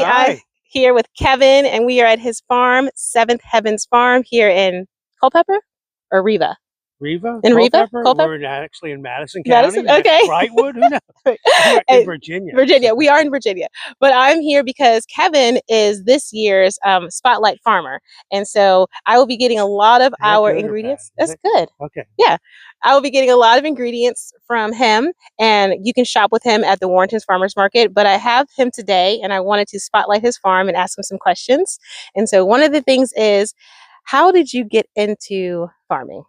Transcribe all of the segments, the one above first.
everybody. I'm Hi. here with Kevin, and we are at his farm, Seventh Heavens Farm, here in Culpeper or Riva? Riva? In Riva? Culpeper? Culpeper? We're actually in Madison Madison? County. Okay. Brightwood? Who knows? We're in And Virginia. Virginia. We are in Virginia. But I'm here because Kevin is this year's Spotlight Farmer. And so I will be getting a lot of Is that our good or bad? ingredients. Is That's that good. okay? Yeah. I will be getting a lot of ingredients from him, and you can shop with him at the Warrenton's Farmers Market. But I have him today, and I wanted to spotlight his farm and ask him some questions. And so one of the things is, how did you get into farming?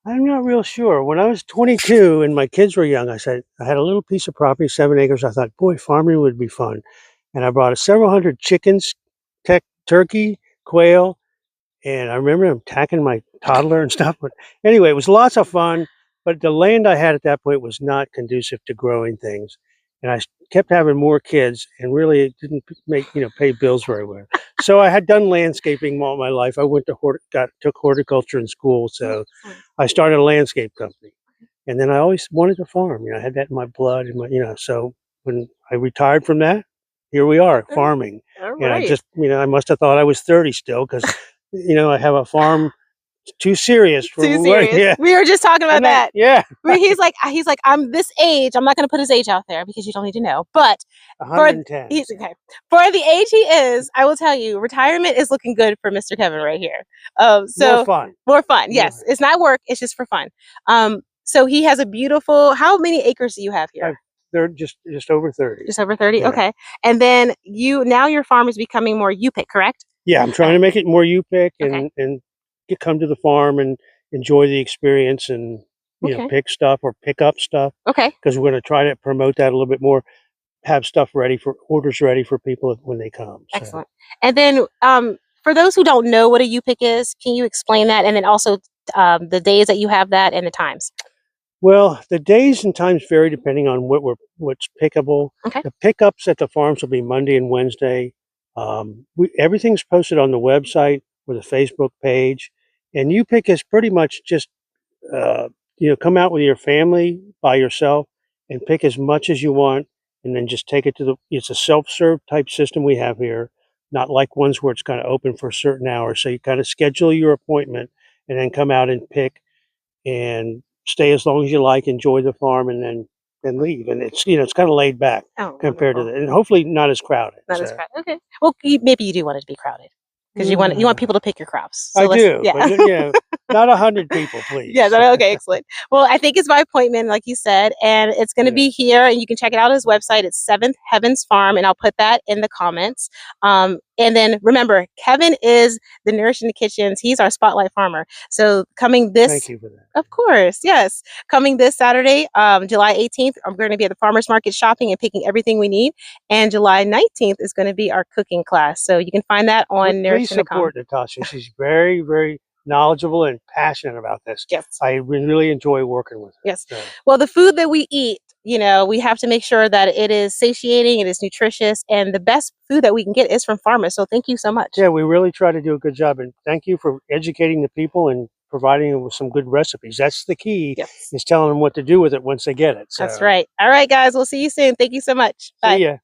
I'm not real sure. When I was 22 and my kids were young, I said, I had a little piece of property, 7 acres. I thought, boy, farming would be fun. And I brought several hundred chickens, turkey, quail, and I remember them attacking my toddler and stuff. But anyway, it was lots of fun. But the land I had at that point was not conducive to growing things, and kept having more kids, and really it didn't pay bills very well. So I had done landscaping all my life. I went to took horticulture in school, so I started a landscape company, and then I always wanted to farm. I had that in my blood, and so when I retired from that, here we are farming. All And I right. just, I must have thought I was 30 still because, I have a farm too serious for Too serious. yeah. We were just talking about that. Yeah. He's like, I'm this age. I'm not going to put his age out there because you don't need to know. But for 110. he's okay for the age he is, I will tell you, retirement is looking good for Mr. Kevin right here. So More fun. more fun. Yes, it's not work. It's just for fun. So he has a beautiful. How many acres do you have here? They're just over 30. Just over 30. Yeah. Okay, and then your farm is becoming more U-pick, correct? Yeah, I'm trying to make it more U-pick Okay. and come to the farm and enjoy the experience and Okay. pick stuff or pick up stuff Okay. because we're going to try to promote that a little bit more. Have stuff orders ready for people when they come. So. Excellent. And then for those who don't know what a U-pick is, can you explain that? And then also the days that you have that and the times. Well, the days and times vary depending on what's pickable. Okay. The pickups at the farms will be Monday and Wednesday. Everything's posted on the website or the Facebook page, and U-pick is pretty much just come out with your family by yourself and pick as much as you want, and then just take it to it's a self-serve type system we have here, not like ones where it's kind of open for certain hours. So you kind of schedule your appointment and then come out and pick and stay as long as you like, enjoy the farm, and then leave. And it's it's kind of laid back compared to and hopefully not as crowded. Not as crowded. Okay. Well, maybe you do want it to be crowded because you want people to pick your crops. So I do. Yeah. But, not 100 people, please. Yeah. Okay. Excellent. Well, I think it's by appointment, like you said, and it's going to be here, and you can check it out on his website. It's Seventh Heavens Farm, and I'll put that in the comments. And then remember, Kevin is the Nourished in the Kitchens. He's our spotlight farmer. So coming this, thank you for that. Of course, yes. Coming this Saturday, July 18th, I'm going to be at the farmers market shopping and picking everything we need. And July 19th is going to be our cooking class. So you can find that on Nourished. Please support Natasha. She's very, very knowledgeable and passionate about this. Yes. I really enjoy working with her. Yes. So. Well, the food that we eat, we have to make sure that it is satiating, it is nutritious, and the best food that we can get is from farmers. So thank you so much. Yeah, we really try to do a good job. And thank you for educating the people and providing them with some good recipes. That's the key, is telling them what to do with it once they get it. So. That's right. All right, guys. We'll see you soon. Thank you so much. Bye. See ya.